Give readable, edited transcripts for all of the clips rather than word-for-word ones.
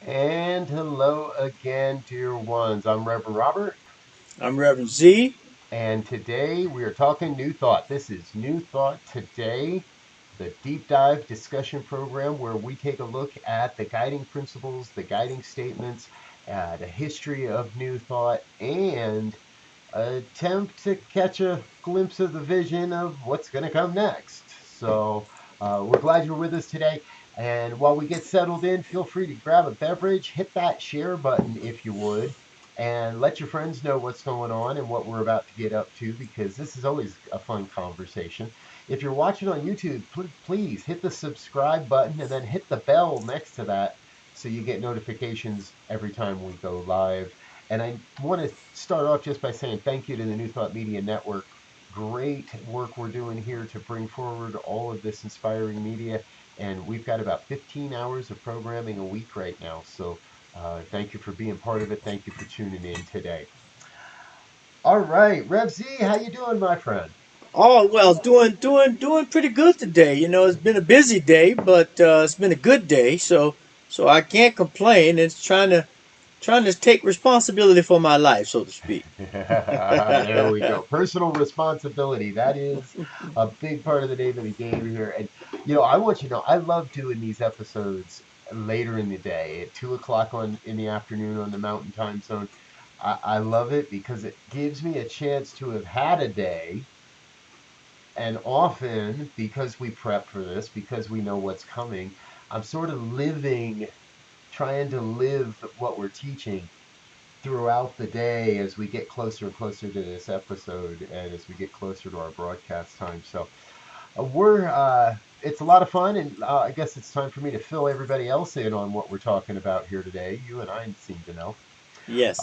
And hello again, dear ones. I'm Reverend Robert, I'm Reverend Z. and today we are talking New Thought. This is New Thought Today, the deep dive discussion program where we take a look at the guiding principles, the guiding statements, the history of New Thought, and attempt to catch a glimpse of the vision of what's going to come next. So we're glad you're with us today. And while we get settled in, feel free to grab a beverage, hit that share button if you would, and let your friends know what's going on and what we're about to get up to because this is always a fun conversation. If you're watching on YouTube, please hit the subscribe button and then hit the bell next to that so you get notifications every time we go live. And I want to start off just by saying thank you to the New Thought Media Network. Great work we're doing here to bring forward all of this inspiring media. And we've got about 15 hours of programming a week right now. So thank you for being part of it. Thank you for tuning in today. All right, Rev Z, how you doing, my friend? Oh well, doing pretty good today. It's been a busy day, but it's been a good day. So I can't complain. It's trying to take responsibility for my life, so to speak. There we go. Personal responsibility. That is a big part of the name of the game here. And, I want you to know, I love doing these episodes later in the day at 2 o'clock in the afternoon on the mountain time zone. I love it because it gives me a chance to have had a day. And often, because we prep for this, because we know what's coming, I'm sort of trying to live what we're teaching throughout the day as we get closer and closer to this episode and as we get closer to our broadcast time. So we're it's a lot of fun, and I guess it's time for me to fill everybody else in on what we're talking about here today. You and I seem to know. Yes.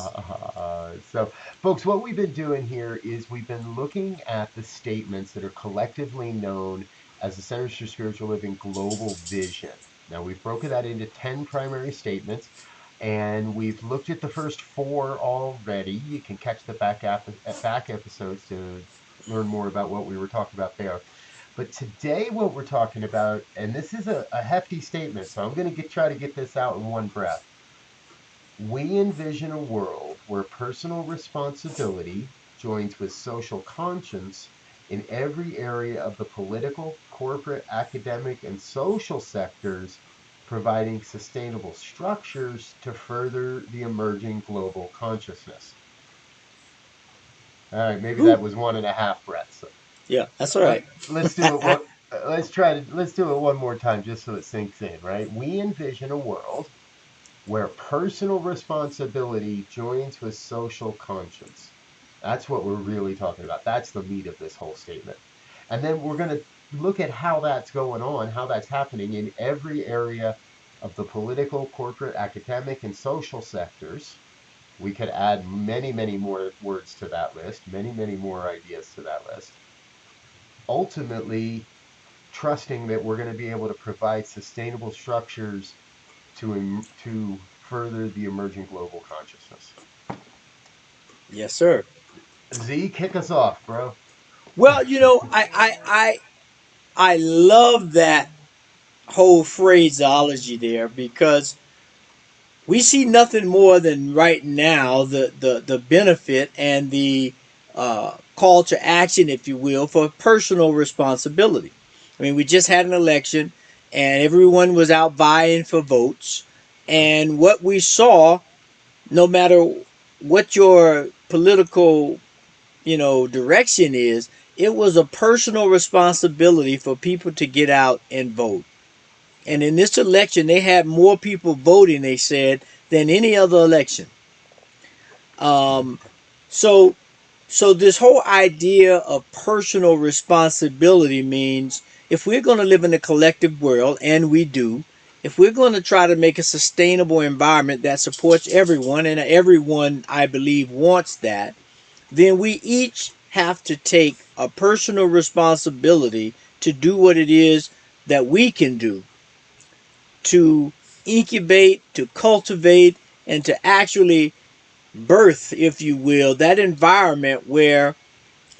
So, folks, what we've been doing here is we've been looking at the statements that are collectively known as the Centers for Spiritual Living Global Vision. Now, we've broken that into 10 primary statements, and we've looked at the first four already. You can catch the back episodes to learn more about what we were talking about there. But today, what we're talking about, and this is a hefty statement, so I'm going to try to get this out in one breath. We envision a world where personal responsibility joins with social conscience in every area of the political, corporate, academic, and social sectors, providing sustainable structures to further the emerging global consciousness. All right, maybe that Whew. was 1.5 breaths. Yeah, that's all Let, right. let's do it. Let's do it one more time just so it sinks in. Right? We envision a world where personal responsibility joins with social conscience. That's what we're really talking about. That's the meat of this whole statement. And then we're going to look at how that's going on, how that's happening in every area of the political, corporate, academic, and social sectors. We could add many, many more words to that list, many, many more ideas to that list. Ultimately, trusting that we're going to be able to provide sustainable structures to further the emerging global consciousness. Yes, sir. Z, kick us off, bro. Well, I love that whole phraseology there because we see nothing more than right now the benefit and the call to action, if you will, for personal responsibility. I mean, we just had an election and everyone was out vying for votes. And what we saw, no matter what your political, direction is, it was a personal responsibility for people to get out and vote. And in this election, they had more people voting, they said, than any other election. Um, so, so this whole idea of personal responsibility means if we're going to live in a collective world, and we do, if we're going to try to make a sustainable environment that supports everyone, and everyone, I believe, wants that, then we each have to take a personal responsibility to do what it is that we can do to incubate, to cultivate, and to actually birth, if you will, that environment where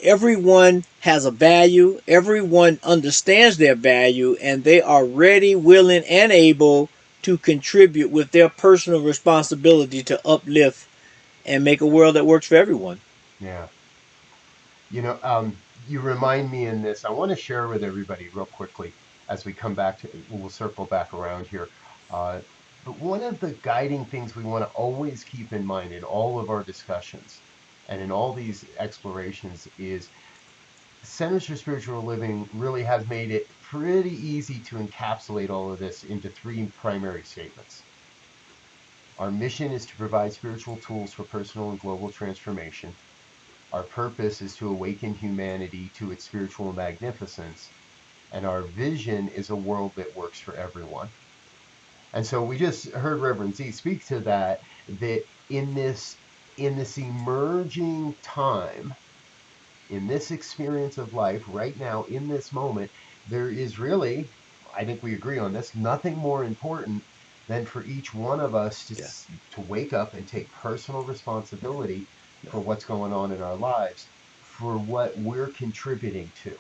everyone has a value, everyone understands their value, and they are ready, willing, and able to contribute with their personal responsibility to uplift and make a world that works for everyone. Yeah. You know, you remind me in this. I want to share with everybody real quickly as we come back to, we'll circle back around here. Uh, but one of the guiding things we want to always keep in mind in all of our discussions and in all these explorations is Centers for Spiritual Living really have made it pretty easy to encapsulate all of this into three primary statements. Our mission is to provide spiritual tools for personal and global transformation. Our purpose is to awaken humanity to its spiritual magnificence, and our vision is a world that works for everyone. And so we just heard Reverend Z speak to that, that in this emerging time, in this experience of life right now, in this moment, there is really, I think we agree on this, nothing more important than for each one of us to Yeah. to wake up and take personal responsibility for what's going on in our lives, for what we're contributing to.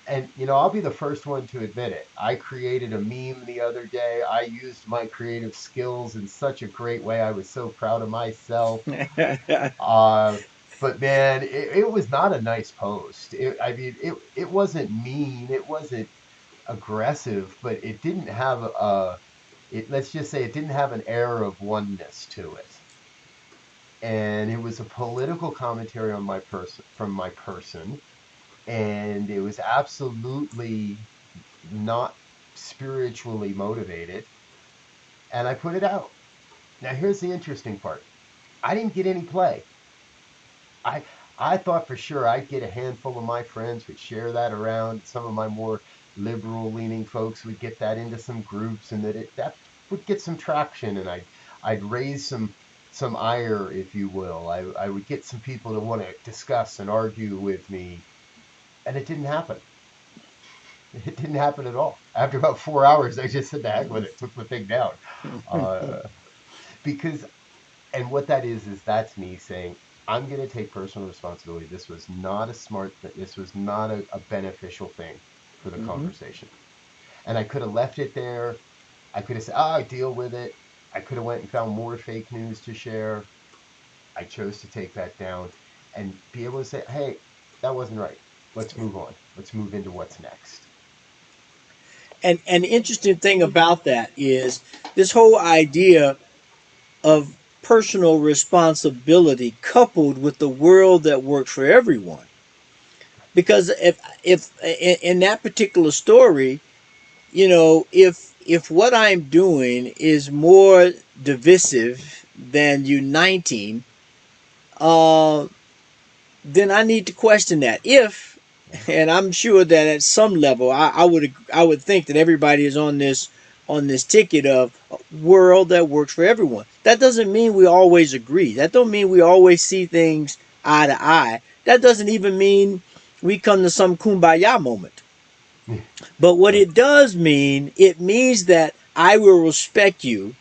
And I'll be the first one to admit it. I created a meme the other day. I used my creative skills in such a great way. I was so proud of myself. Uh, but man, it was not a nice post. I mean, it wasn't mean, it wasn't aggressive, but it didn't have let's just say it didn't have an air of oneness to it. And it was a political commentary on my person from my person, and it was absolutely not spiritually motivated. And I put it out. Now, here's the interesting part. I didn't get any play. I I thought for sure I'd get a handful of my friends would share that around. Some of my more liberal leaning folks would get that into some groups, and that would get some traction, and I'd raise some ire, if you will. I would get some people to want to discuss and argue with me, and it didn't happen. It didn't happen at all. After about 4 hours, I just said the heck with it, took the thing down, uh, because and what that is that's me saying, I'm going to take personal responsibility. This was not a smart thing. This was not a beneficial thing for the Mm-hmm. conversation. And I could have left it there. I could have said, oh, I deal with it. I could have went and found more fake news to share. I chose to take that down and be able to say, hey, that wasn't right. Let's move on. Let's move into what's next. And the interesting thing about that is this whole idea of personal responsibility coupled with the world that works for everyone. Because if in that particular story, if what I'm doing is more divisive than uniting, uh, then I need to question that. If, Yeah. and I'm sure that at some level, I would think that everybody is on this ticket of a world that works for everyone. That doesn't mean we always agree. That don't mean we always see things eye to eye. That doesn't even mean we come to some kumbaya moment. But what Right. it does mean, it means that I will respect you.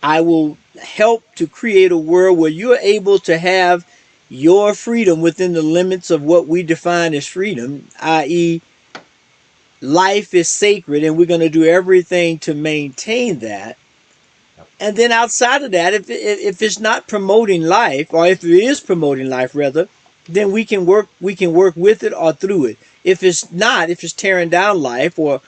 I will help to create a world where you're able to have your freedom within the limits of what we define as freedom, i.e., life is sacred and we're going to do everything to maintain that. Yep. And then outside of that, if it's not promoting life, or if it is promoting life rather, then we can work with it or through it. If it's not, if it's tearing down life or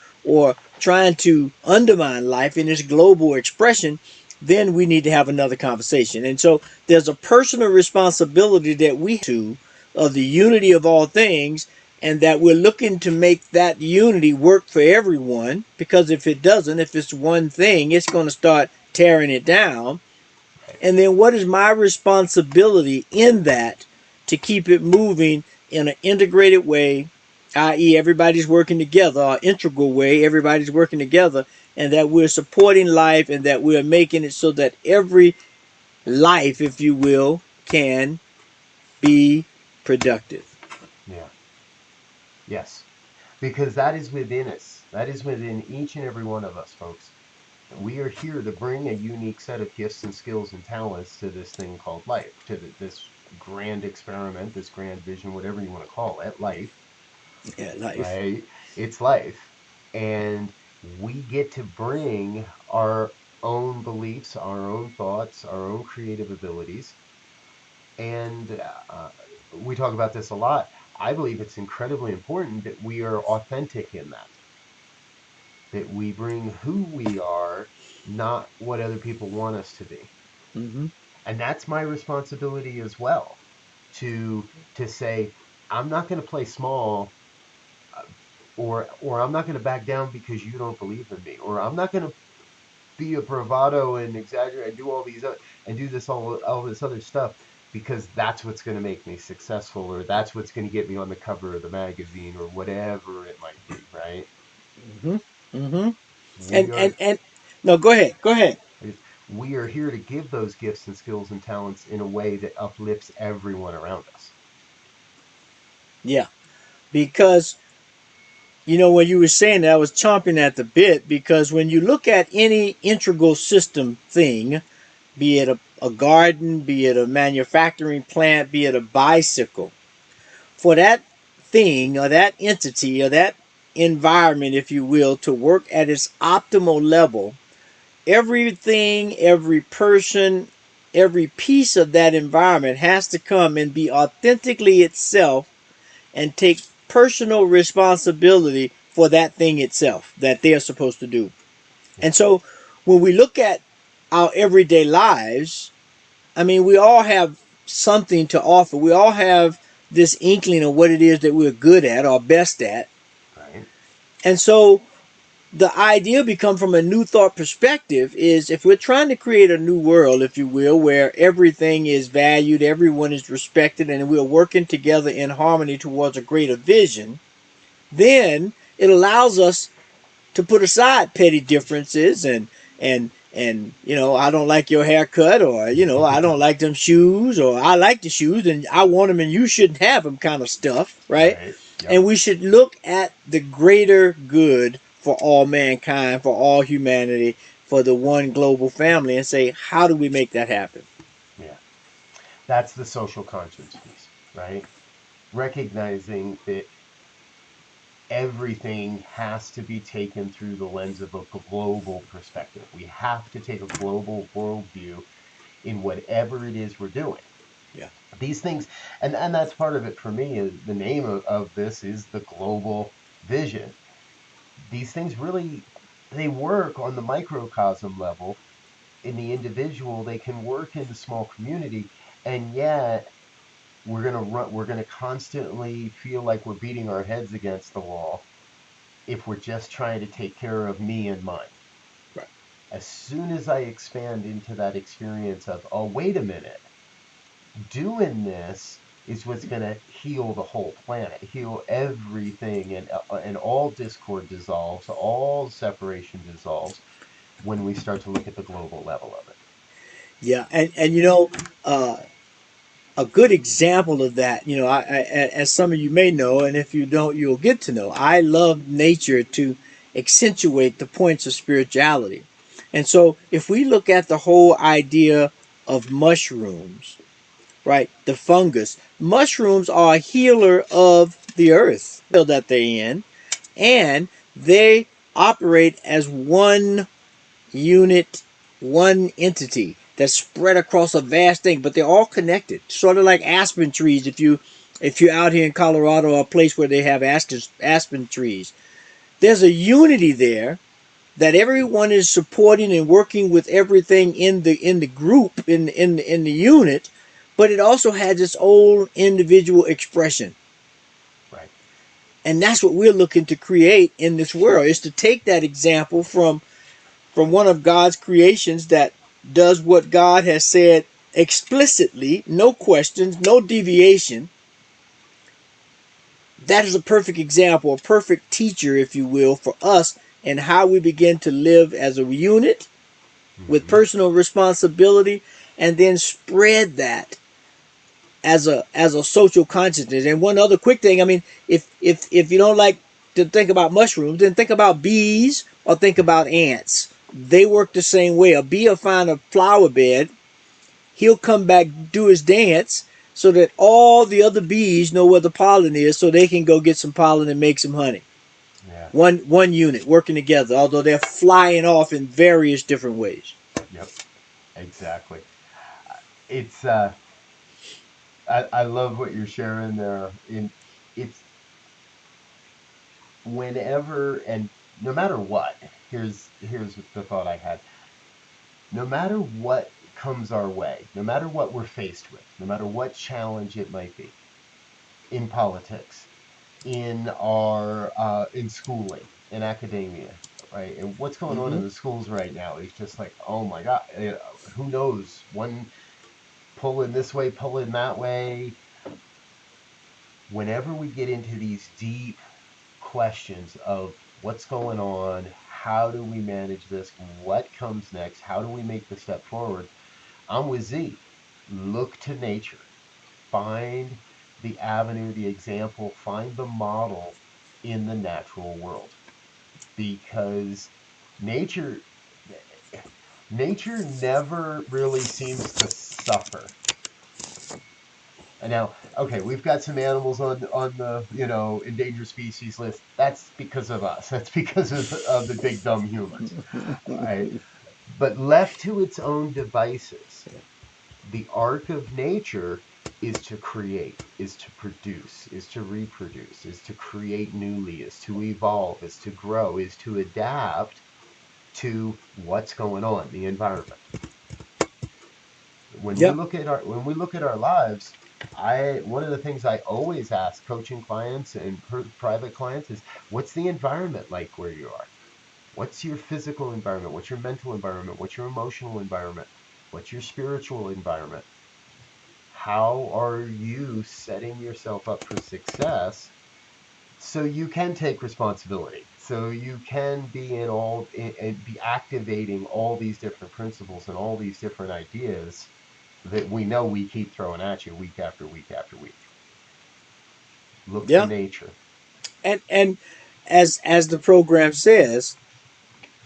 trying to undermine life in its global expression, then we need to have another conversation. And so there's a personal responsibility that we to of the unity of all things, and that we're looking to make that unity work for everyone, because if it doesn't, if it's one thing, it's going to start tearing it down. Right. And then what is my responsibility in that to keep it moving in an integrated way, i.e., everybody's working together, or integral way, everybody's working together, and that we're supporting life and that we're making it so that every life, if you will, can be productive. Yeah. Yes. Because that is within us. That is within each and every one of us, folks. We are here to bring a unique set of gifts and skills and talents to this thing called life, to this grand experiment, this grand vision, whatever you want to call it, life, Yeah, life. right? It's life. And We get to bring our own beliefs, our own thoughts, our own creative abilities. And we talk about this a lot. I believe it's incredibly important that we are authentic in that we bring who we are, not what other people want us to be. Mm-hmm. And that's my responsibility as well to say, I'm not going to play small, uh, or I'm not going to back down because you don't believe in me, or I'm not going to be a bravado and exaggerate and do all these and do this all this other stuff because that's what's going to make me successful, or that's what's going to get me on the cover of the magazine, or whatever it might be, right? Mm-hmm. Mm-hmm. We are And no, go ahead. Go ahead. we are here to give those gifts and skills and talents in a way that uplifts everyone around us. Yeah, because when you were saying that, I was chomping at the bit because when you look at any integral system thing, be it a garden, be it a manufacturing plant, be it a bicycle, for that thing or that entity or that environment, if you will, to work at its optimal level, everything, every person, every piece of that environment has to come and be authentically itself and take personal responsibility for that thing itself that they're supposed to do. Yeah, And so when we look at our everyday lives, I mean, we all have something to offer. We all have this inkling of what it is that we're good at or best at. right. And so the idea become from a new thought perspective is if we're trying to create a new world, if you will, where everything is valued, everyone is respected, and we're working together in harmony towards a greater vision, then it allows us to put aside petty differences and I don't like your haircut, or I don't like them shoes, or I like the shoes and I want them and you shouldn't have them, kind of stuff, right? Right. Yep. And we should look at the greater good for all mankind, for all humanity, for the one global family, and say, how do we make that happen? Yeah. That's the social conscience piece, right? Recognizing that everything has to be taken through the lens of a global perspective. We have to take a global worldview in whatever it is we're doing. Yeah. These things, and that's part of it for me. Is the name of this is the global vision. These things really they work on the microcosm level in the individual. They can work in the small community, and yet we're gonna constantly feel like we're beating our heads against the wall if we're just trying to take care of me and mine. Right. As soon as I expand into that experience of, oh, wait a minute, doing this is what's going to heal the whole planet, heal everything, and all discord dissolves, all separation dissolves when we start to look at the global level of it. Yeah. And a good example of that, as some of you may know, and if you don't, you'll get to know. I love nature to accentuate the points of spirituality. And so, if we look at the whole idea of mushrooms, right, the fungus, mushrooms are a healer of the earth that they're in, and they operate as one unit, one entity that's spread across a vast thing, but they're all connected. Sort of like aspen trees. If you're out here in Colorado or a place where they have aspen trees, there's a unity there that everyone is supporting and working with everything in the group in the unit, but it also has its own individual expression. Right. And that's what we're looking to create in this world, is to take that example from one of God's creations that does what God has said explicitly, no questions, no deviation. That is a perfect example, a perfect teacher, if you will, for us and how we begin to live as a unit with Mm-hmm. personal responsibility, and then spread that as a social consciousness. And one other quick thing, I mean, if you don't like to think about mushrooms, then think about bees or think about ants. They work the same way. A bee will find a flower bed, he'll come back, do his dance, so that all the other bees know where the pollen is, so they can go get some pollen and make some honey. Yeah. One unit working together, although they're flying off in various different ways. Yep. Exactly. It's I love what you're sharing there. In it's whenever and no matter what, here's the thought I had. No matter what comes our way, no matter what we're faced with, no matter what challenge it might be in politics, in our in schooling, in academia, right? And what's going on Mm-hmm. in the schools right now is just like, oh my God, who knows? One pulling this way, pulling that way. Whenever we get into these deep questions of what's going on, how do we manage this, what comes next, how do we make the step forward, I'm with Z. Look to nature, find the avenue, the example, find the model in the natural world because nature nature never really seems to suffer. And now, okay, we've got some animals on the endangered species list. That's because of us. That's because of the big dumb humans. All right. But left to its own devices, the arc of nature is to create, is to produce, is to reproduce, is to create newly, is to evolve, is to grow, is to adapt to what's going on, the environment. Yep. When we look at our lives, I one of the things I always ask coaching clients and private clients is what's the environment like where you are? What's your physical environment? What's your mental environment? What's your emotional environment? What's your spiritual environment? How are you setting yourself up for success so you can take responsibility, so you can be and be activating all these different principles and all these different ideas that we know we keep throwing at you week after week after week. Look to Yeah. nature. And as the program says,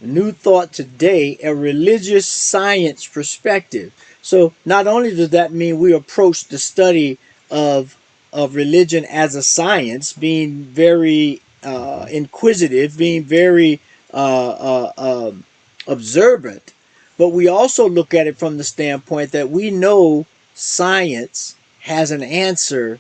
New Thought Today, a religious science perspective. So not only does that mean we approach the study of of religion as a science, being very Hmm. inquisitive, being very observant, but we also look at it from the standpoint that we know science has an answer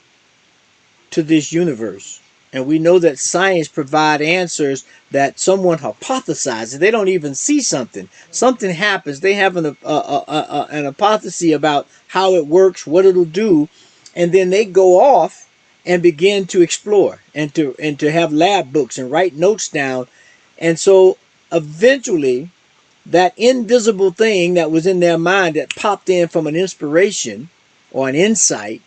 to this universe. And we know that science provide answers that someone hypothesizes. They don't even see something. Something happens. They have an hypothesis about how it works, what it'll do, and then they go off and begin to explore and to have lab books and write notes down. And so eventually that invisible thing that was in their mind that popped in from an inspiration or an insight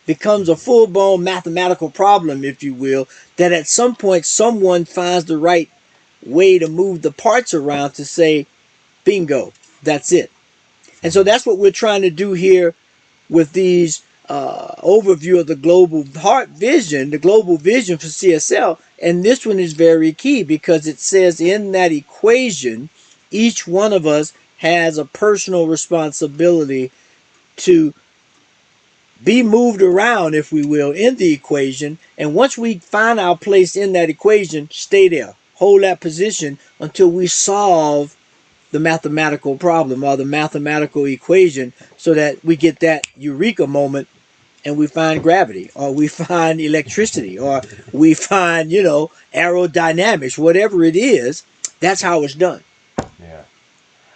becomes a Hmm. full blown mathematical problem, if you will, that at some point someone finds the right way to move the parts around to say, bingo, that's it. And so Hmm. that's what we're trying to do here with these overview of the global heart vision, the global vision for CSL. And this one is very key because it says in that equation, each one of us has a personal responsibility to be moved around, if we will, in the equation. And once we find our place in that equation, stay there. Hold that position until we solve the mathematical problem or the mathematical equation so that we get that eureka moment and we find gravity or we find electricity or we find, aerodynamics, whatever it is. That's how it's done. Yeah.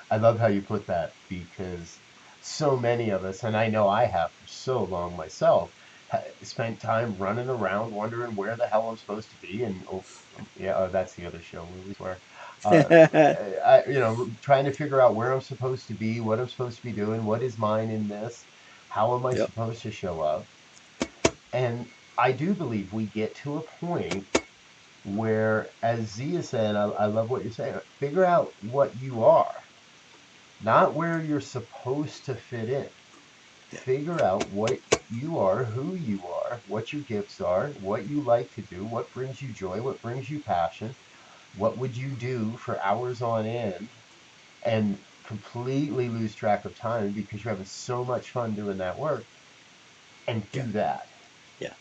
I love how you put that because so many of us, and I know I have for so long myself, spent time running around wondering where the hell I'm supposed to be. And oh, yeah, that's the other show where we swear. Uh, trying to figure out where I'm supposed to be, what I'm supposed to be doing, what is mine in this, how am I Yep. supposed to show up? And I do believe we get to a point where, as Zia said, I love what you're saying, figure out what you are, not where you're supposed to fit in. Figure out what you are, who you are, what your gifts are, what you like to do, what brings you joy, what brings you passion, what would you do for hours on end, and completely lose track of time because you're having so much fun doing that work, and Yeah. do that Yeah.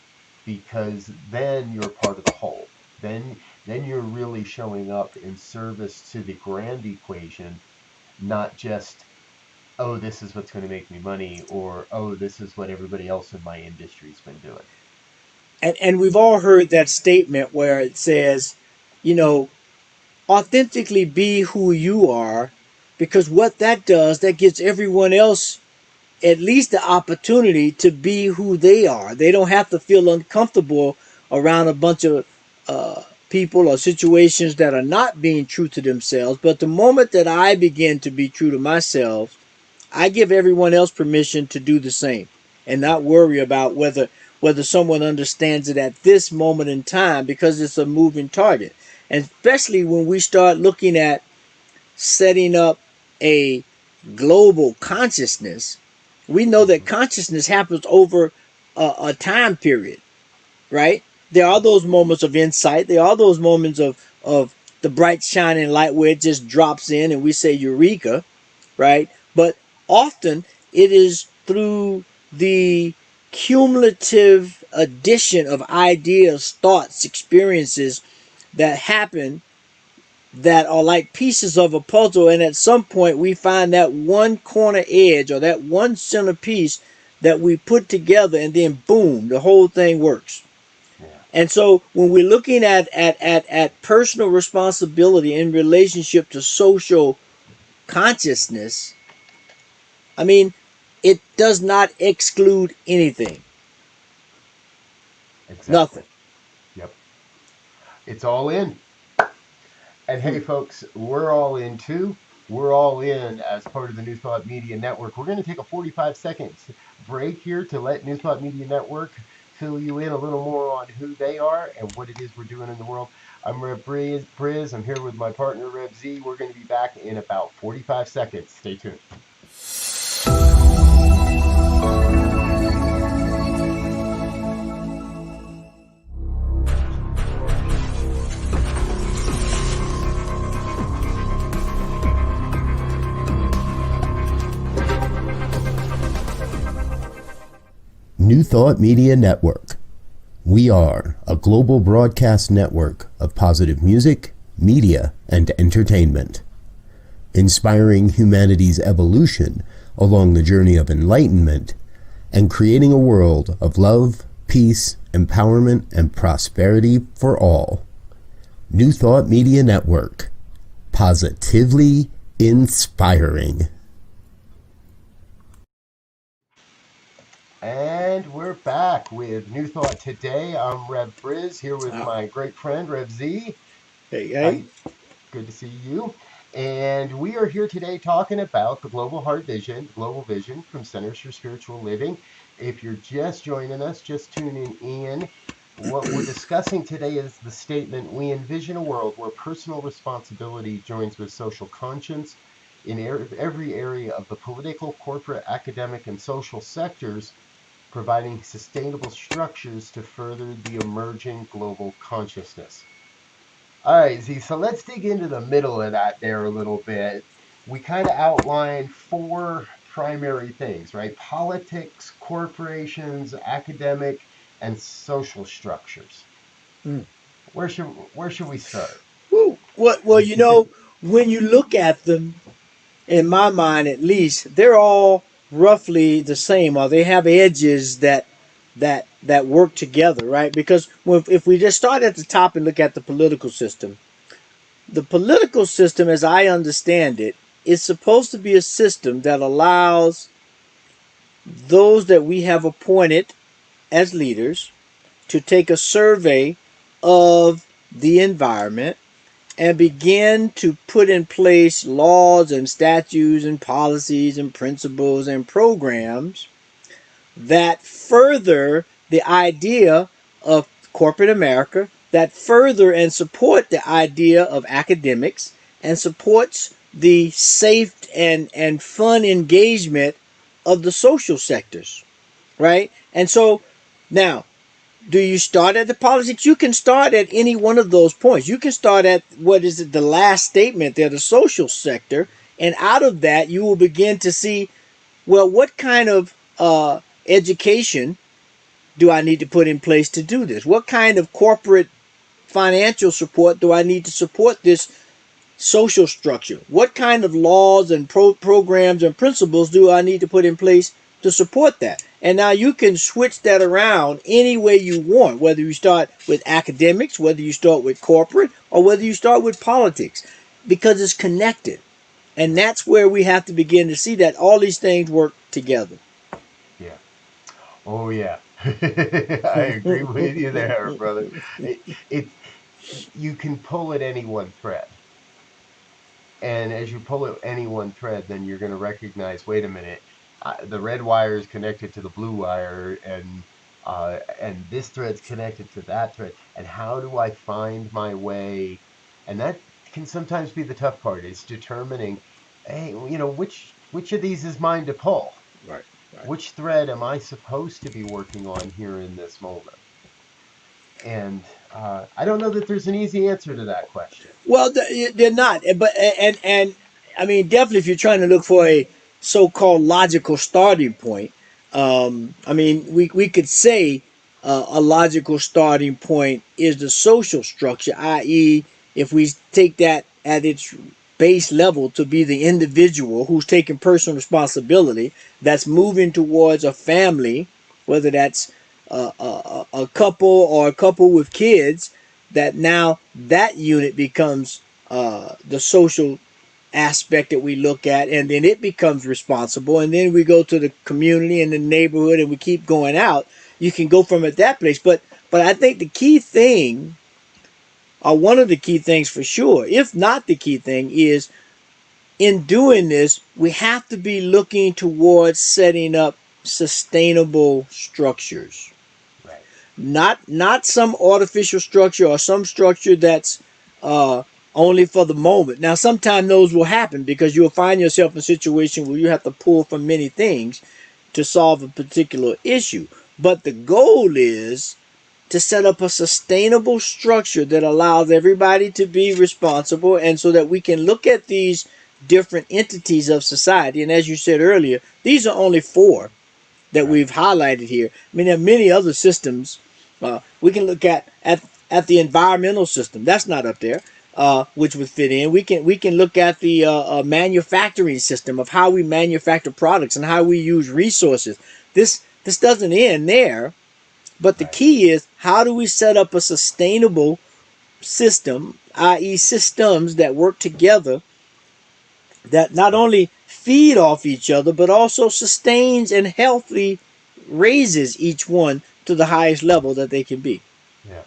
because then you're part of the whole. Then then you're really showing up in service to the grand equation, not just, oh, this is what's going to make me money, or oh, this is what everybody else in my industry's been doing. And we've all heard that statement where it says, you know, authentically be who you are, because what that does, that gives everyone else at least the opportunity to be who they are. They don't have to feel uncomfortable around a bunch of people or situations that are not being true to themselves. But the moment that I begin to be true to myself, I give everyone else permission to do the same and not Right. worry about whether someone understands it at this moment in time, because it's a moving target. And especially when we start looking at setting up a global consciousness, we know that Hmm. consciousness happens over a time period, right? There are those moments of insight. There are those moments of the bright shining light where it just drops in and we say eureka, right? But often it is through the cumulative addition of ideas, thoughts, experiences that happen, that are like pieces of a puzzle, and at some point we find that one corner edge or that one centerpiece that we put together, and then boom, the whole thing works. Yeah, And so when we're looking at personal responsibility in relationship to social consciousness, I mean, it does not exclude anything. exactly. Nothing. Yep. It's all in. And hey, Hmm. folks, we're all in too. We're all in as part of the New Thought Media Network. We're going to take a 45-second break here to let New Thought Media Network fill you in a little more on who they are and what it is we're doing in the world. I'm Rev Briz. I'm here with my partner, Rev Z. We're going to be back in about 45 seconds. Stay tuned. New Thought Media Network. We are a global broadcast network of positive music, media, and entertainment, inspiring humanity's evolution along the journey of enlightenment and creating a world of love, peace, empowerment, and prosperity for all. New Thought Media Network. Positively inspiring. And we're back with New Thought Today. I'm Rev Briz here with Ah, my great friend Rev Z. hey, How hey. you, good to see you. And we are here today talking about the Global Vision from Centers for Spiritual Living. If you're just joining us, just tuning in, what we're discussing today is the statement: we envision a world where personal responsibility joins with social conscience in every area of the political, corporate, academic, and social sectors, providing sustainable structures to further the emerging global consciousness. All right, Z, so let's dig into the middle of that there a little bit. We kind of outlined four primary things, right? Politics, corporations, academic, and social structures. Hmm. Where should we start? Well, when you look at them, in my mind at least, they're all roughly the same, or they have edges that work together, right? Because if we just start at the top and look at the political system, as I understand it, is supposed to be a system that allows those that we have appointed as leaders to take a survey of the environment and begin to put in place laws and statutes and policies and principles and programs that further the idea of corporate America, that further and support the idea of academics, and supports the safe and fun engagement of the social sectors, right? And so now, do you start at the politics? You can start at any one of those points. You can start at what is it, the last statement there, the social sector, and out of that you will begin to see, well, what kind of education do I need to put in place to do this? What kind of corporate financial support do I need to support this social structure? What kind of laws and programs and principles do I need to put in place to support that? And now you can switch that around any way you want, whether you start with academics, whether you start with corporate, or whether you start with politics, because it's connected. And Yeah. that's where we have to begin to see that all these things work together. Yeah. Oh yeah. I agree with you there, brother. It you can pull at any one thread. And as you pull at any one thread, then you're going to recognize, wait a minute, the red wire is connected to the blue wire, and this thread's connected to that thread. And how do I find my way? And that can sometimes be the tough part. Is determining, hey, which of these is mine to pull? Right, right. Which thread am I supposed to be working on here in this moment? And I don't know that there's an easy answer to that question. Well, they're not, but and I mean, definitely, if you're trying to look for a so-called logical starting point, I mean, we could say a logical starting point is the social structure, i.e., if we take that at its base level to be the individual who's taking personal responsibility, that's moving towards a family, whether that's a couple or a couple with kids, that now that unit becomes the social aspect that we look at, and then it becomes responsible, and then we go to the community and the neighborhood, and we keep going out. You can go from at that place, but I think the key thing, or one of the key things for sure, if not the key thing, is in doing this, we have to be looking towards setting up sustainable structures, Right. not some artificial structure or some structure that's uh, only for the moment. Now, sometimes those will happen because you'll find yourself in a situation where you have to pull from many things to solve a particular issue. But the goal is to set up a sustainable structure that allows everybody to be responsible, and so that we can look at these different entities of society. And as you said earlier, these are only four that Right. we've highlighted here. I mean, there are many other systems. We can look at the environmental system. That's not up there, which would fit in. We can look at the manufacturing system of how we manufacture products and how we use resources. This doesn't end there, but the Right. key is how do we set up a sustainable system, i.e., systems that work together, that not Yeah. only feed off each other but also sustains and healthy raises each one to the highest level that they can be. Yeah.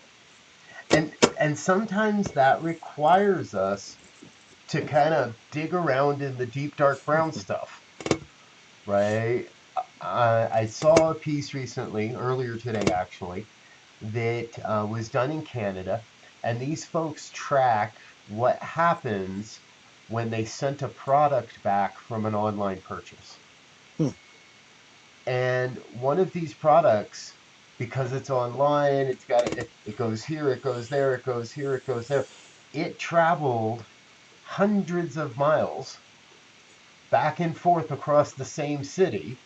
And sometimes that requires us to kind of dig around in the deep dark brown stuff, right? I saw a piece recently, earlier today actually, that was done in Canada, and these folks track what happens when they sent a product back from an online purchase. Hmm. And one of these products, because it's online, it goes here, it goes there, it goes here, it goes there. It traveled hundreds of miles back and forth across the same city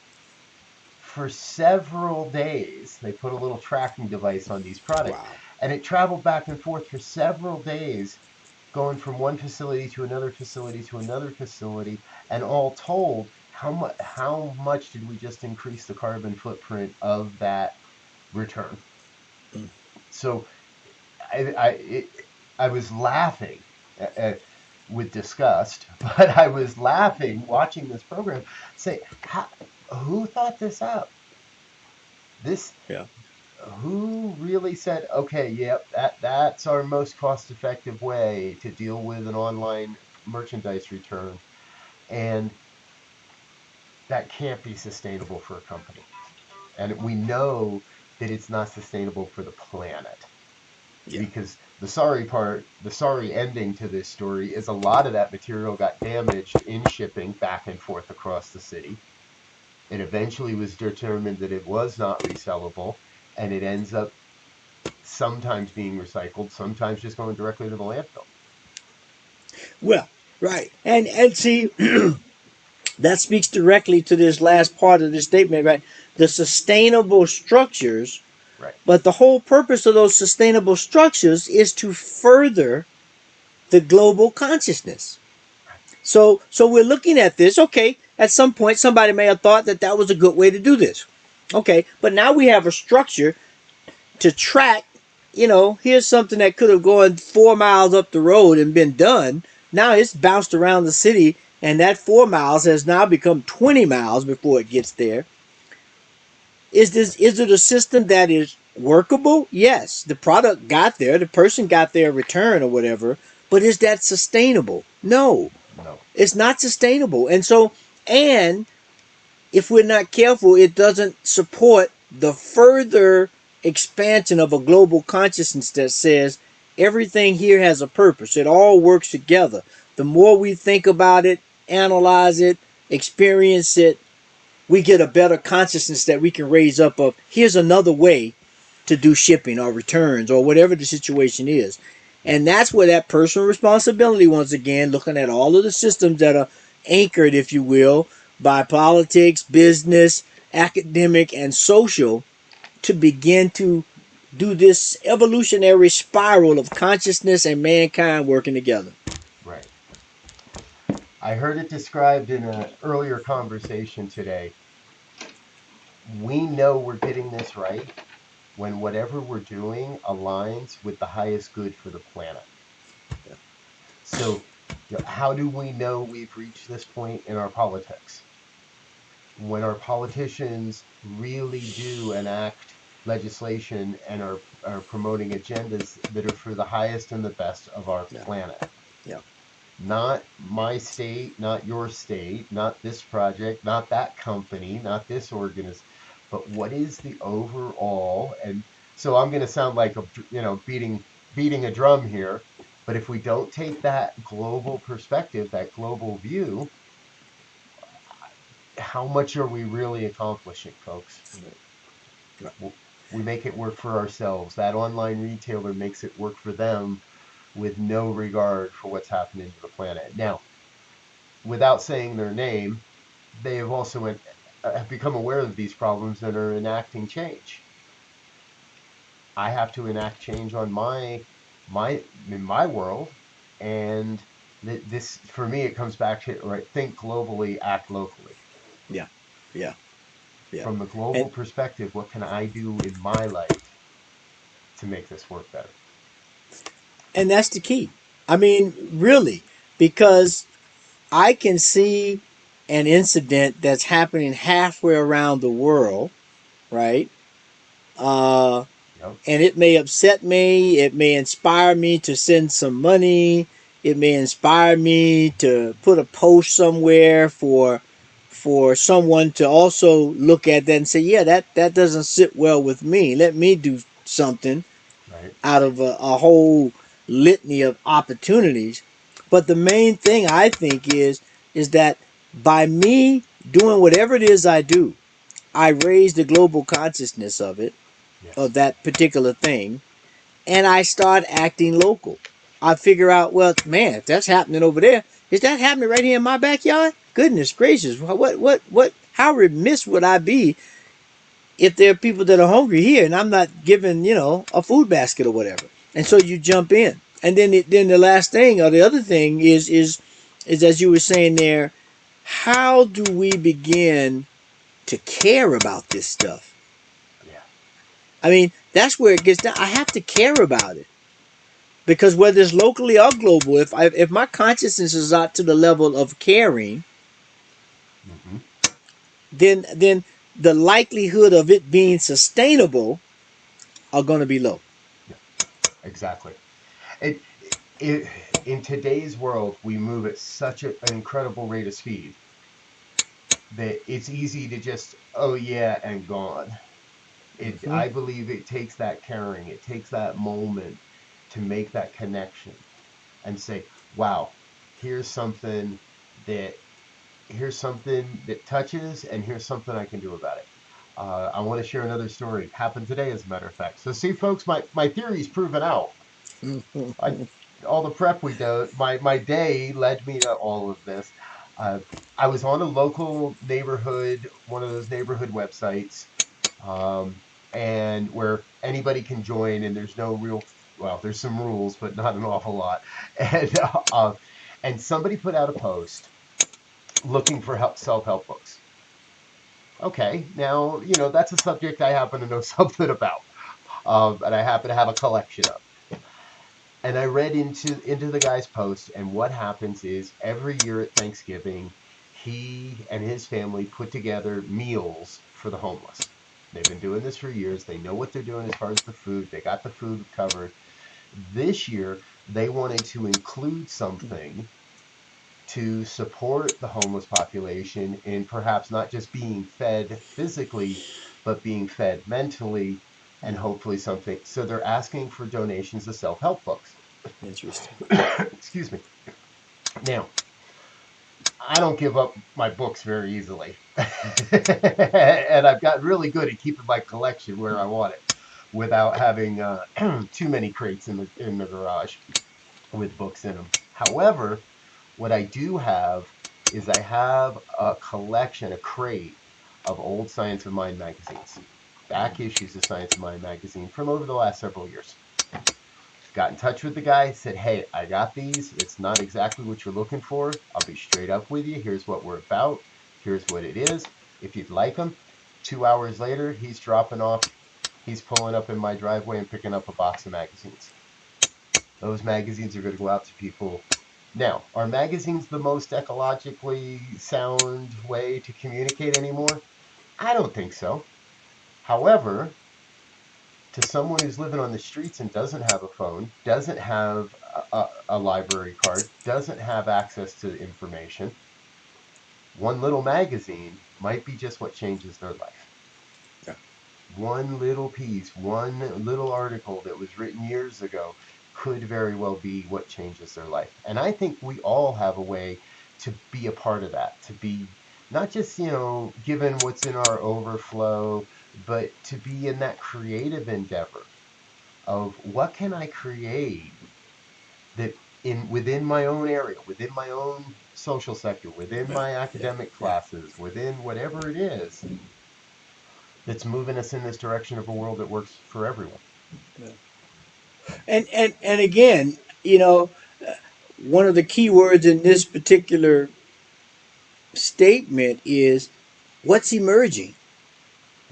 for several days. They put a little tracking device on these products, Wow. and it traveled back and forth for several days, going from one facility to another facility to another facility. And all told, how much did we just increase the carbon footprint of that return? Hmm. So I I, it, I was laughing. With disgust, but I was laughing watching this program. Say, who thought this up? This Yeah. Who really said, okay, yep, that's our most cost-effective way to deal with an online merchandise return, and that can't be sustainable for a company. And we know that it's not sustainable for the planet, Yeah. because the sorry ending to this story is a lot of that material got damaged in shipping back and forth across the city. It eventually was determined that it was not resellable, and it ends up sometimes being recycled, sometimes just going directly to the landfill. Well, right. And see, that speaks directly to this last part of this statement, right? The sustainable structures Right. But the whole purpose of those sustainable structures is to further the global consciousness. So we're looking at this. Okay, at some point somebody may have thought that that was a good way to do this. Okay, but now we have a structure to track. Here's something that could have gone 4 miles up the road and been done. Now it's bounced around the city, and that 4 miles has now become 20 miles before it gets there. Is it a system that is workable? Yes. The product got there, the person got their return or whatever, but is that sustainable? No. No. It's not sustainable. And if we're not careful, it doesn't support the further expansion of a global consciousness that says everything here has a purpose. It all works together. The more we think about it, analyze it, experience it, we get a better consciousness that we can raise up of here's another way to do shipping or returns or whatever the situation is. Yeah. And that's where that personal responsibility, once again, looking at all of the systems that are anchored, if you will, by politics, business, academic, and social, to begin to do this evolutionary spiral of consciousness and mankind working together. Right. I heard it described in an earlier conversation today. We know we're getting this right when whatever we're doing aligns with the highest good for the planet. So, how do we know we've reached this point in our politics? When our politicians really do enact legislation and are promoting agendas that are for the highest and the best of our Yeah. planet. Yeah. Not my state, not your state, not this project, not that company, not this organism, but what is the overall? And so I'm going to sound like beating a drum here, but if we don't take that global perspective, that global view, how much are we really accomplishing, folks? We make it work for ourselves. That online retailer makes it work for them with no regard for what's happening to the planet. Now, without saying their name, they have also have become aware of these problems and are enacting change. I have to enact change on my in my world, and this for me it comes back to right. Think globally, act locally. Yeah. Yeah. Yeah. From the global And perspective, what can I do in my life to make this work better? and that's the key. I mean, really, because I can see an incident that's happening halfway around the world, right? Uh, Yep. and it may upset me. It may inspire me to send some money. It may inspire me to put a post somewhere for someone to also look at that and say, yeah, that doesn't sit well with me. Let me do something Right. out of a whole litany of opportunities. But the main thing I think is that by me doing whatever it is I do, I raise the global consciousness of it, of Yes. that particular thing, and I start acting local. I figure out, well, man, if that's happening over there, is that happening right here in my backyard? Goodness gracious, what? How remiss would I be if there are people that are hungry here and I'm not giving, a food basket or whatever? And so Right. you jump in, and then the last thing or the other thing is as you were saying there, how do we begin to care about this stuff? Yeah. I mean, that's where it gets down. I have to care about it because whether it's locally or global, if my consciousness is not to the level of caring, Hmm. then the likelihood of it being sustainable are going to be low. Yeah. Exactly. It, it, in today's world, we move at such an incredible rate of speed that it's easy to just, oh yeah, and gone. Mm-hmm. I believe it takes that caring, it takes that moment to make that connection and say, wow, here's something that here's something that touches, and here's something I can do about it. I want to share another story. Happened today, as a matter of fact. So, see, folks, my theory's proven out. I all the prep we do, my day led me to all of this. Uh, I was on a local neighborhood, one of those neighborhood websites. and where anybody can join, and there's no real, well, there's some rules, but not an awful lot. And and somebody put out a post looking for self-help books. Okay, now that's a subject I happen to know something about, and I happen to have a collection of. And I read into the guy's post, and what happens is every year at Thanksgiving, he and his family put together meals for the homeless. They've been doing this for years. They know what they're doing as far as the food. They got the food covered. This year, they wanted to include something to support the homeless population in perhaps not just being fed physically, but being fed mentally and Mm, hopefully something. So they're asking for donations of self help books. interesting. Excuse me. Now, I don't give up my books very easily. And I've gotten really good at keeping my collection where I want it without having too many crates in the garage with books in them. However, what I do have is I have a collection, a crate of old Science of Mind magazines, back issues of Science of Mind magazine from over the last several years. Got in touch with the guy, said, "Hey, I got these. It's not exactly what you're looking for. I'll be straight up with you. Here's what we're about. Here's what it is. If you'd like them." 2 hours later, he's dropping off. He's pulling up in my driveway and picking up a box of magazines. Those magazines are going to go out to people. Now, are magazines the most ecologically sound way to communicate anymore? I don't think so. However, to someone who's living on the streets and doesn't have a phone, doesn't have a library card, doesn't have access to information, one little magazine might be just what changes their life. Yeah. One little piece, one little article that was written years ago could very well be what changes their life. And I think we all have a way to be a part of that, to be not just, given what's in our overflow, but to be in that creative endeavor of what can I create that in within my own area, within my own social sector, within Yeah. my Yeah. academic Yeah. classes, within whatever it is that's moving us in this direction of a world that works for everyone. Yeah. And again, you know, one of the key words in this particular statement is what's emerging.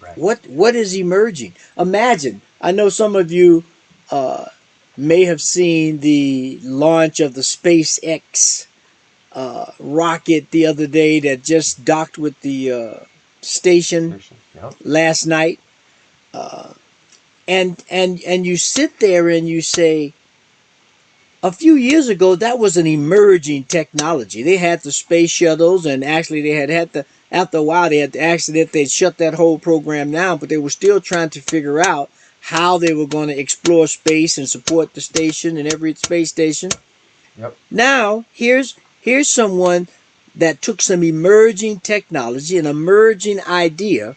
Right. What is emerging? Imagine. I know some of you uh, may have seen the launch of the SpaceX rocket the other day that just docked with the station Station. Yep. last night, and you sit there and you say, a few years ago that was an emerging technology. They had the space shuttles, and actually they had to, after a while they had the accident, they shut that whole program down, but they were still trying to figure out how they were going to explore space and support the station and every space station. Yep. Now here's someone that took some emerging technology, an emerging idea,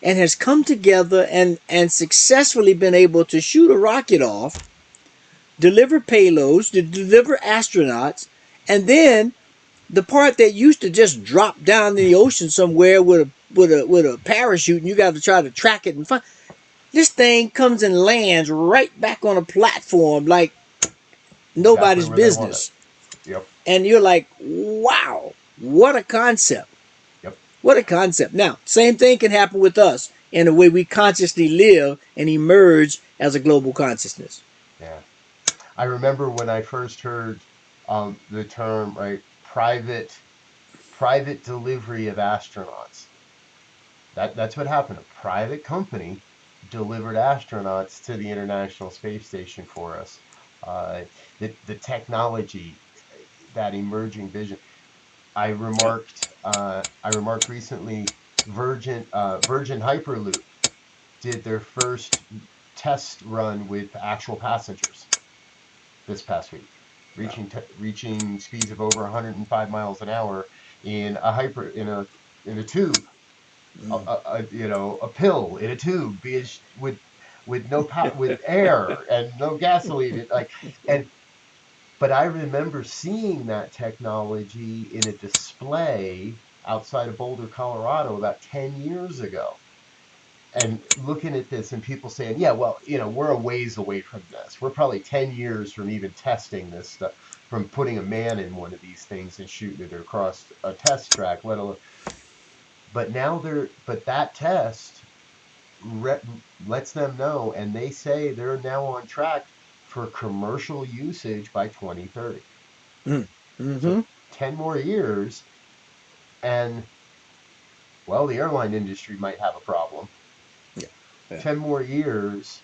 and has come together and successfully been able to shoot a rocket off, deliver payloads, to deliver astronauts, and then the part that used to just drop down in the ocean somewhere with a parachute, and you got to try to track it and find, this thing comes and lands right back on a platform like Exactly nobody's where they want it. business. Yep. And you're like, wow, what a concept. Yep. What a concept. Now, same thing can happen with us in the way we consciously live and emerge as a global consciousness. Yeah. I remember when I first heard the term, right, private delivery of astronauts. That's what happened. A private company delivered astronauts to the International Space Station for us. Uh, the technology, that emerging vision. Yep. I remarked recently. Virgin Hyperloop did their first test run with actual passengers this past week, Wow. reaching speeds of over 105 miles an hour in a hyper in a tube, Mm. a pill in a tube, with no power, with air and no gasoline, like and but I remember seeing that technology in a display outside of Boulder, Colorado about 10 years ago. and looking at this and people saying, yeah, well, we're a ways away from this. We're probably 10 years from even testing this stuff, from putting a man in one of these things and shooting it across a test track, let alone. But now but that test re- lets them know, and they say they're now on track for commercial usage by 2030. Mm. So Mm-hmm. 10 more years, and well, the airline industry might have a problem. Yeah. Yeah. 10 more years,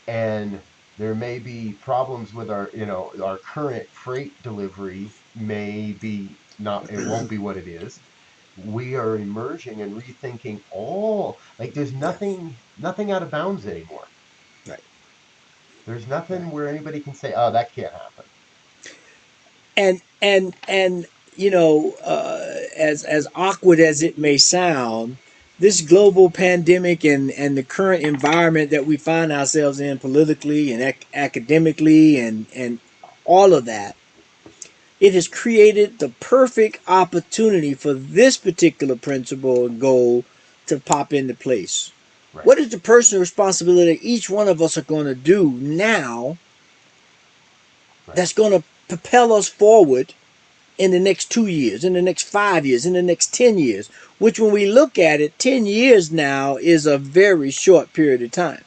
and there may be problems with our current freight delivery may be not, it won't be what it is. We are emerging and rethinking all, like there's Yeah. nothing out of bounds anymore. Right. There's Right. nothing where anybody can say, oh, that can't happen. And as awkward as it may sound, this global pandemic and the current environment that we find ourselves in politically and academically and all of that, it has created the perfect opportunity for this particular principle and goal to pop into place. Right. What is the personal responsibility each one of us are going to do now Right. that's going to propel us forward in the next 2 years, in the next 5 years, in the next 10 years, which when we look at it, 10 years now is a very short period of time.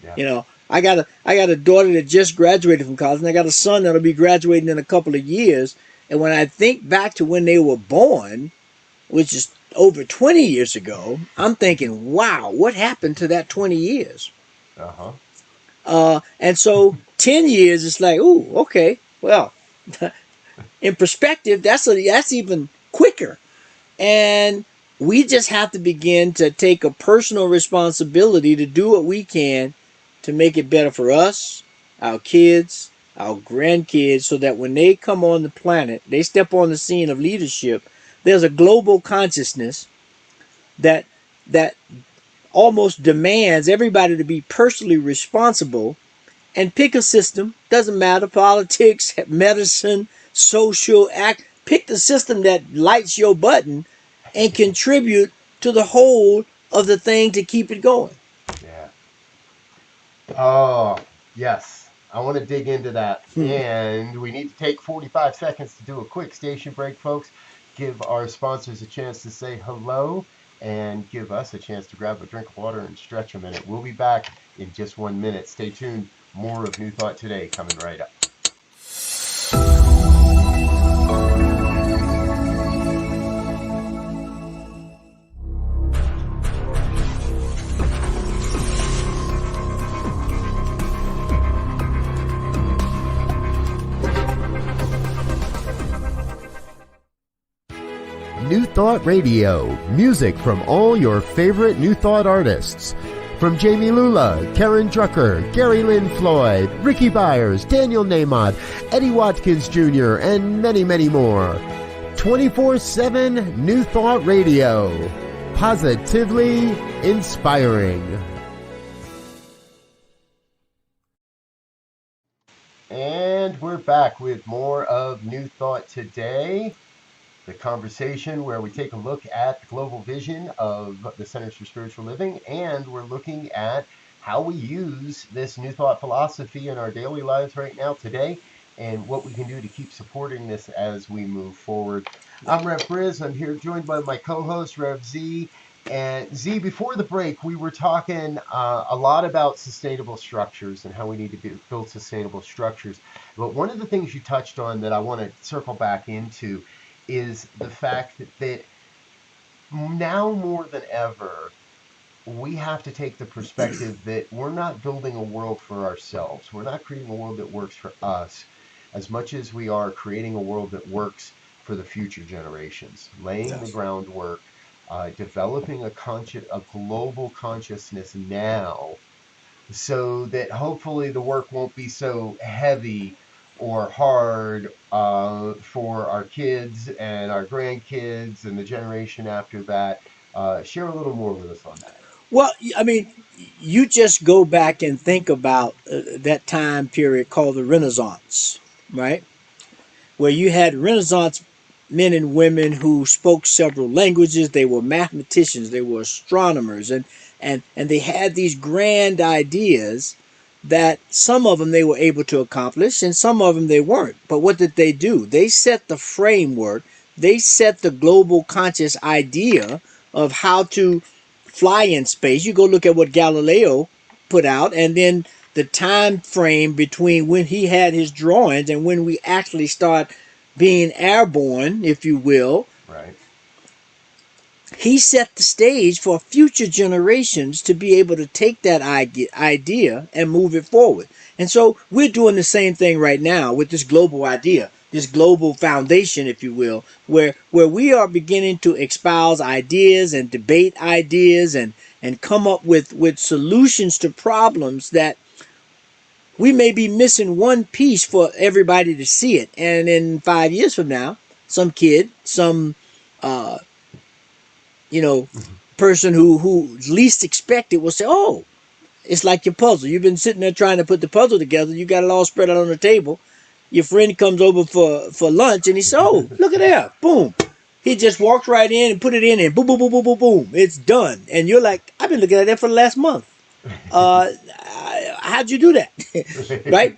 Yeah. I got a daughter that just graduated from college, and I got a son that'll be graduating in a couple of years. And when I think back to when they were born, which is over 20 years ago, I'm thinking, wow, what happened to that 20 years? Uh-huh. And so 10 years, it's like, ooh, okay, well, in perspective, that's even quicker. And we just have to begin to take a personal responsibility to do what we can to make it better for us, our kids, our grandkids, so that when they come on the planet, they step on the scene of leadership, there's a global consciousness that that almost demands everybody to be personally responsible and pick a system. Doesn't matter, politics, medicine, social act. Pick the system that lights your button and contribute to the whole of the thing to keep it going. Yeah. Oh, yes. I want to dig into that. And we need to take 45 seconds to do a quick station break, folks. Give our sponsors a chance to say hello and give us a chance to grab a drink of water and stretch a minute. We'll be back in just 1 minute. Stay tuned. More of New Thought Today coming right up. New Thought Radio, music from all your favorite New Thought artists. From Jamie Lula, Karen Drucker, Gary Lynn Floyd, Ricky Byers, Daniel Nahmod, Eddie Watkins Jr., and many, many more. 24/7 New Thought Radio. Positively inspiring. And we're back with more of New Thought Today, the conversation where we take a look at the global vision of the Centers for Spiritual Living, and we're looking at how we use this New Thought philosophy in our daily lives right now today, and what we can do to keep supporting this as we move forward. I'm Rev Briz. I'm here joined by my co-host Rev Z. And Z, before the break, we were talking a lot about sustainable structures and how we need to build sustainable structures. But one of the things you touched on that I want to circle back into is the fact that now more than ever, we have to take the perspective that we're not building a world for ourselves. We're not creating a world that works for us as much as we are creating a world that works for the future generations, laying the Yes. groundwork, developing a global consciousness now so that hopefully the work won't be so heavy or hard for our kids and our grandkids and the generation after that. Share a little more with us on that. Well, I mean, you just go back and think about that time period called the Renaissance, right? Where you had Renaissance men and women who spoke several languages. They were mathematicians, they were astronomers, and and they had these grand ideas that some of them they were able to accomplish and some of them they weren't. But what did they do? They set the framework, they set the global conscious idea of how to fly in space. You go look at what Galileo put out, and then the time frame between when he had his drawings and when we actually start being airborne, if you will. Right. He set the stage for future generations to be able to take that idea and move it forward. And so we're doing the same thing right now with this global idea, this global foundation, if you will, where we are beginning to espouse ideas and debate ideas and come up with solutions to problems that we may be missing one piece for everybody to see it. And in 5 years from now, some kid, some uh, you know, person who least expected will say, "Oh, it's like your puzzle. You've been sitting there trying to put the puzzle together. You got it all spread out on the table. Your friend comes over for lunch and he says, "Oh, look at that! Boom." He just walks right in and put it in and boom, boom, boom, boom, boom, boom. It's done. And you're like, "I've been looking at that for the last month. Uh, how'd you do that?" Right?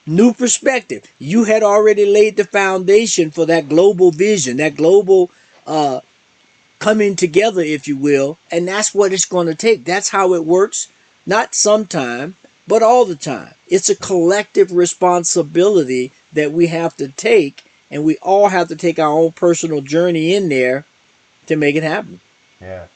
New perspective. You had already laid the foundation for that global vision, that global coming together, if you will, and that's what it's going to take. That's how it works, not sometime, but all the time. It's a collective responsibility that we have to take, and we all have to take our own personal journey in there to make it happen. Yeah.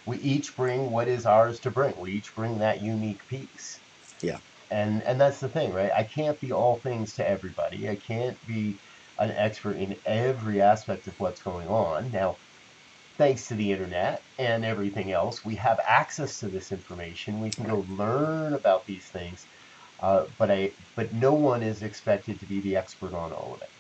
We each bring what is ours to bring. We each bring that unique piece. Yeah. And that's the thing, right? I can't be all things to everybody. I can't be an expert in every aspect of what's going on. Now, thanks to the internet and everything else, we have access to this information. We can Right. go learn about these things, but no one is expected to be the expert on all of it.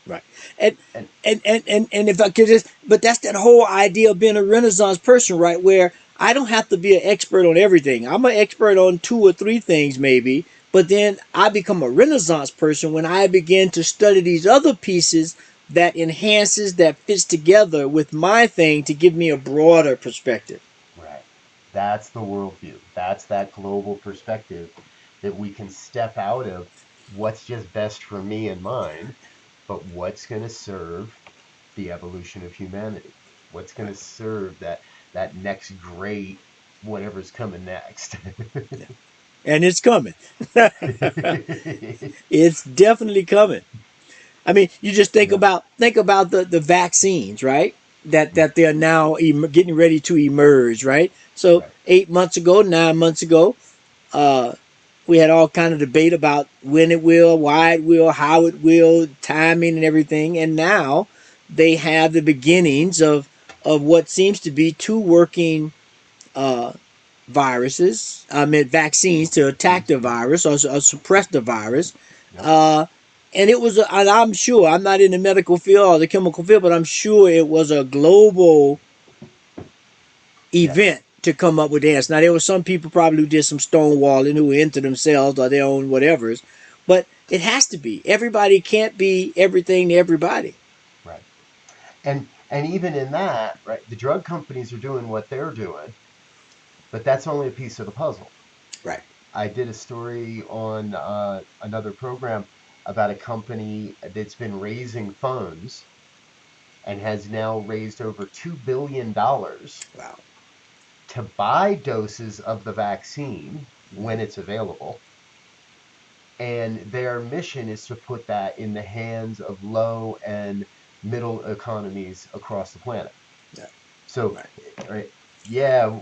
Right. And And and if I could just, but that's that whole idea of being a Renaissance person, right? Where I don't have to be an expert on everything. I'm an expert on two or three things maybe, but then I become a Renaissance person when I begin to study these other pieces that enhances, that fits together with my thing to give me a broader perspective. right, that's the worldview. That's that global perspective that we can step out of what's just best for me and mine, but what's going to serve the evolution of humanity. What's going to Right. serve that next great whatever's coming next. Yeah. And it's coming. It's definitely coming. I mean, you just Yeah. think about the vaccines, right? That they're now getting ready to emerge, right? So Right. 8 months ago, 9 months ago, uh, we had all kind of debate about when it will, why it will, how it will, timing and everything, and now they have the beginnings of what seems to be two working uh, viruses. I mean, vaccines to attack the virus or suppress the virus. Yep. Uh, and it was, and I'm sure, I'm not in the medical field or the chemical field, but I'm sure it was a global Yes. event to come up with the answer. Now, there were some people probably who did some stonewalling who were into themselves or their own whatevers, but it has to be. Everybody can't be everything to everybody. Right. And even in that, right, the drug companies are doing what they're doing, but that's only a piece of the puzzle. Right. I did a story on another program about a company that's been raising funds and has now raised over $2 billion Wow. to buy doses of the vaccine when it's available. And their mission is to put that in the hands of low and middle economies across the planet. Yeah. So, Right. right, yeah,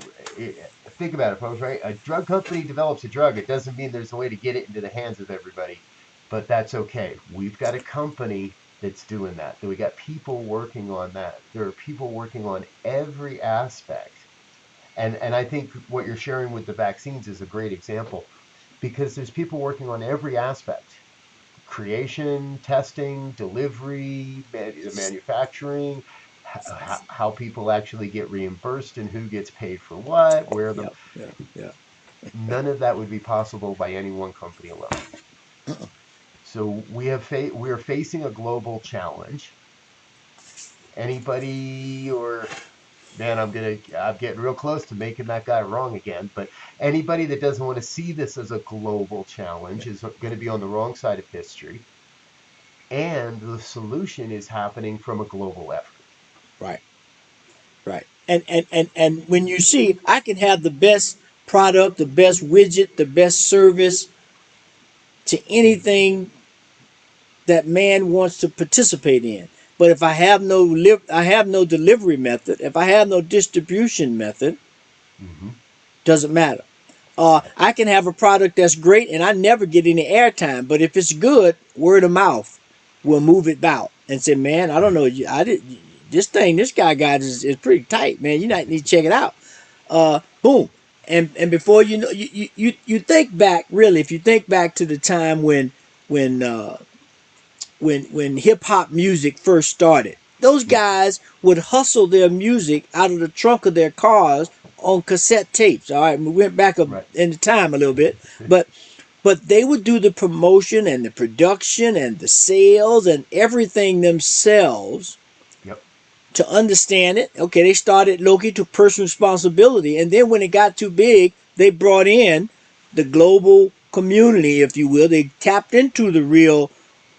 think about it, folks, right? A drug company develops a drug. It doesn't mean there's a way to get it into the hands of everybody, but that's okay. We've got a company that's doing that. We got people working on that. There are people working on every aspect. And I think what you're sharing with the vaccines is a great example because there's people working on every aspect: creation, testing, delivery, the manufacturing, how people actually get reimbursed and who gets paid for what, where the Yeah. Yeah. Yeah. none of that would be possible by any one company alone. So we are facing a global challenge. Anybody or man, I'm getting real close to making that guy wrong again. But anybody that doesn't want to see this as a global challenge is going to be on the wrong side of history. And the solution is happening from a global effort. Right. Right. And when you see, I can have the best product, the best widget, the best service to anything that man wants to participate in. But if I have no delivery method. If I have no distribution method, Hmm. doesn't matter. Right. I can have a product that's great and I never get any airtime. But if it's good, word of mouth will move it out and say, man, I don't know, I did this thing this guy got is pretty tight, man. You need to check it out. Boom. And before you know, you think back really. If you think back to the time when when hip hop music first started. Those guys would hustle their music out of the trunk of their cars on cassette tapes. All right, we went back up Right. in the time a little bit, but they would do the promotion and the production and the sales and everything themselves Yep. to understand it. Okay, they started Loki to personal responsibility, and then when it got too big, they brought in the global community, if you will. They tapped into the real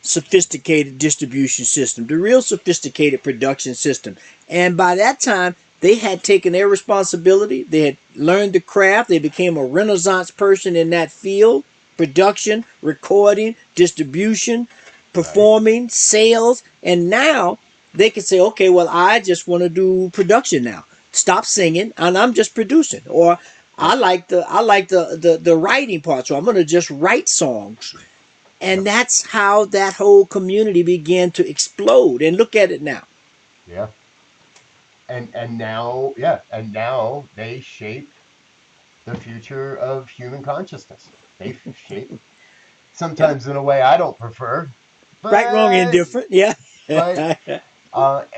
sophisticated distribution system, the real sophisticated production system, and by that time, they had taken their responsibility. They had learned the craft. They became a renaissance person in that field: production, recording, distribution, Right. performing, sales, and now they can say, okay, well, I just want to do production now. Stop singing, and I'm just producing. Or Yep. I like the writing part, so I'm going to just write songs. And Yep. that's how that whole community began to explode. And look at it now. Yeah. And now, yeah, and now they shape the future of human consciousness. They shape Yeah. sometimes in a way I don't prefer, Right, wrong, but indifferent. Yeah. but Yeah.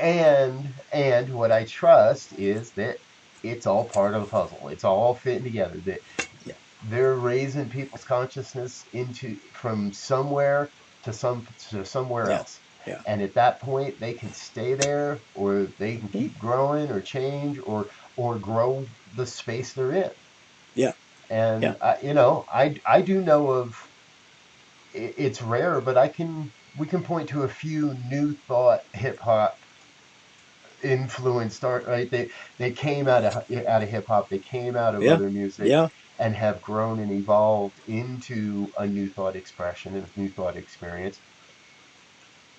and what I trust is that it's all part of the puzzle. It's all fitting together. That they're raising people's consciousness into from somewhere to somewhere Yeah. else. Yeah. And at that point, they can stay there, or they can keep growing, or change, or grow the space they're in. Yeah. Yeah. And I do know of it's rare, but I can we can point to a few new thought hip hop influenced art, right? They came out of hip hop, they came out of Yeah. other music Yeah. and have grown and evolved into a new thought expression and a new thought experience.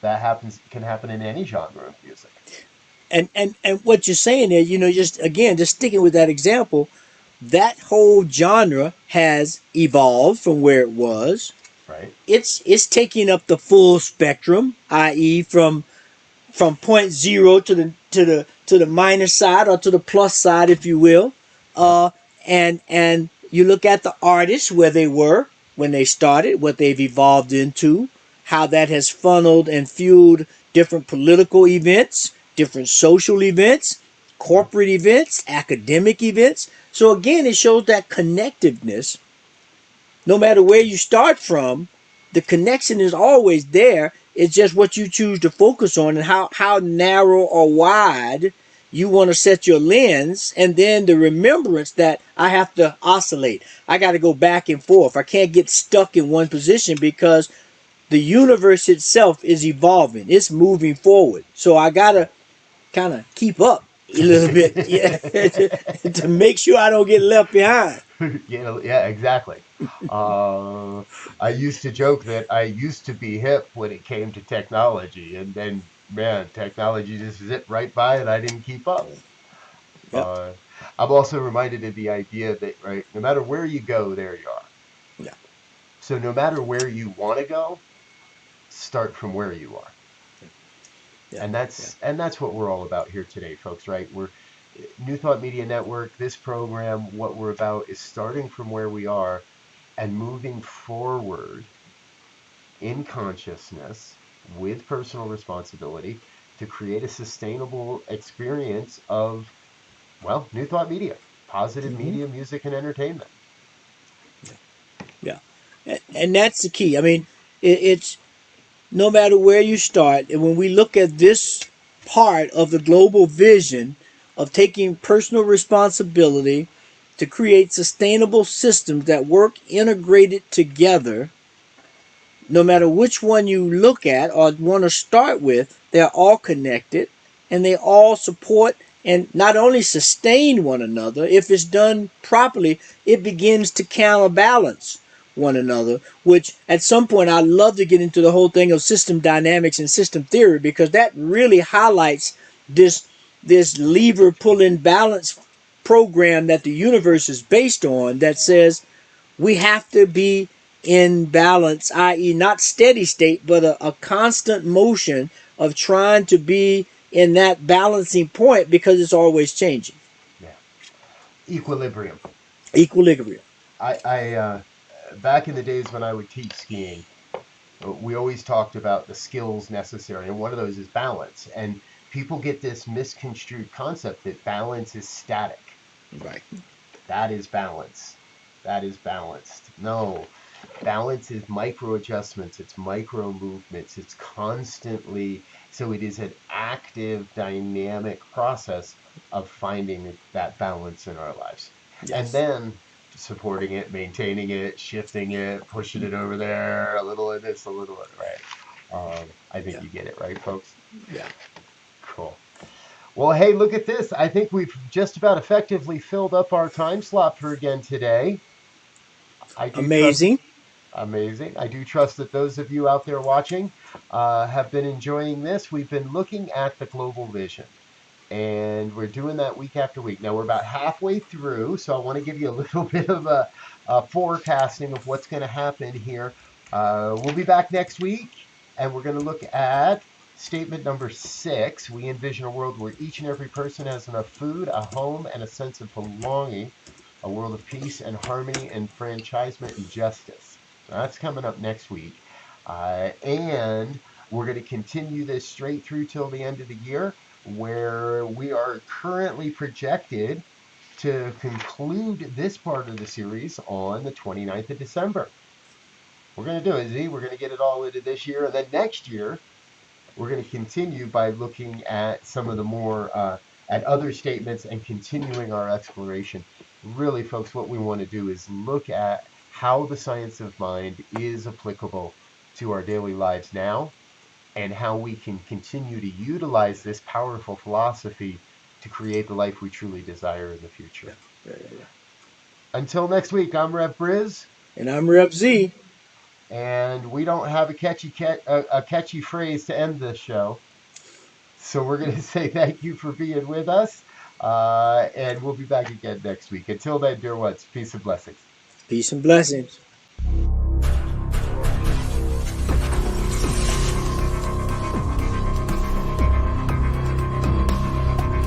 That happens can happen in any genre of music, And what you're saying is, just again, just sticking with that example, that whole genre has evolved from where it was. right? It's taking up the full spectrum, i.e., from point zero to the minus side or to the plus side, if you will. Yep. And you look at the artists where they were when they started, what they've evolved into, how that has funneled and fueled different political events, different social events, Yep. corporate events, academic events. So again, it shows that connectiveness. No matter where you start from, the connection is always there. It's just what you choose to focus on and how narrow or wide you want to set your lens, and then the remembrance that I have to oscillate. I got to go back and forth. I can't get stuck in one position because the universe itself is evolving. It's moving forward. So I got to kind of keep up a little bit, yeah, to make sure I don't get left behind. Yeah, exactly. Uh, I used to joke that I used to be hip when it came to technology, and then man, technology just zipped right by, and I didn't keep up. Yeah, Uh, I'm also reminded of the idea that right, no matter where you go, there you are. yeah, So no matter where you want to go, start from where you are. yeah, And yeah. that's what we're all about here today, folks, right? We're New Thought Media Network, this program, what we're about is starting from where we are and moving forward in consciousness with personal responsibility to create a sustainable experience of, well, New Thought Media, positive Mm-hmm. media, music, and entertainment. Yeah, and that's the key. I mean, it's no matter where you start, and when we look at this part of the global vision of taking personal responsibility to create sustainable systems that work integrated together. No matter which one you look at or want to start with, they're all connected and they all support and not only sustain one another. If it's done properly, it begins to counterbalance one another, which at some point I'd love to get into the whole thing of system dynamics and system theory, because that really highlights this lever pulling balance program that the universe is based on, that says we have to be in balance, i.e., not steady state, but a constant motion of trying to be in that balancing point, because it's always changing. Yeah. Equilibrium. Equilibrium. I back in the days when I would teach skiing, we always talked about the skills necessary, and one of those is balance. And people get this misconstrued concept that balance is static. Right. That is balance. That is balanced. No, balance is micro adjustments, it's micro movements, it's constantly, so it is an active, dynamic process of finding that balance in our lives. And Yes. then supporting it, maintaining it, shifting it, pushing it over there, a little of this, a little of right. I think Yeah. you get it, right, folks? Yeah. Cool. Well, hey, look at this. I think we've just about effectively filled up our time slot for again today. I do trust. Amazing. Amazing. I do trust that those of you out there watching have been enjoying this. We've been looking at the global vision, and we're doing that week after week. Now we're about halfway through, so I want to give you a little bit of a forecasting of what's going to happen here. We'll be back next week, and we're going to look at statement number 6. We envision a world where each and every person has enough food, a home, and a sense of belonging, a world of peace and harmony, enfranchisement and justice. So that's coming up next week. And we're going to continue this straight through till the end of the year, where we are currently projected to conclude this part of the series on the 29th of December. We're going to do it, Z. We're going to get it all into this year. And then next year, we're going to continue by looking at some of the more, at other statements and continuing our exploration. Really, folks, what we want to do is look at how the science of mind is applicable to our daily lives now, and how we can continue to utilize this powerful philosophy to create the life we truly desire in the future. Yeah. Yeah. Yeah. Yeah. Until next week, I'm Rev Briz, And I'm Rep Z. and we don't have a catchy phrase to end this show, so we're going to say thank you for being with us, and we'll be back again next week. Until then, dear ones, peace and blessings. Peace and blessings.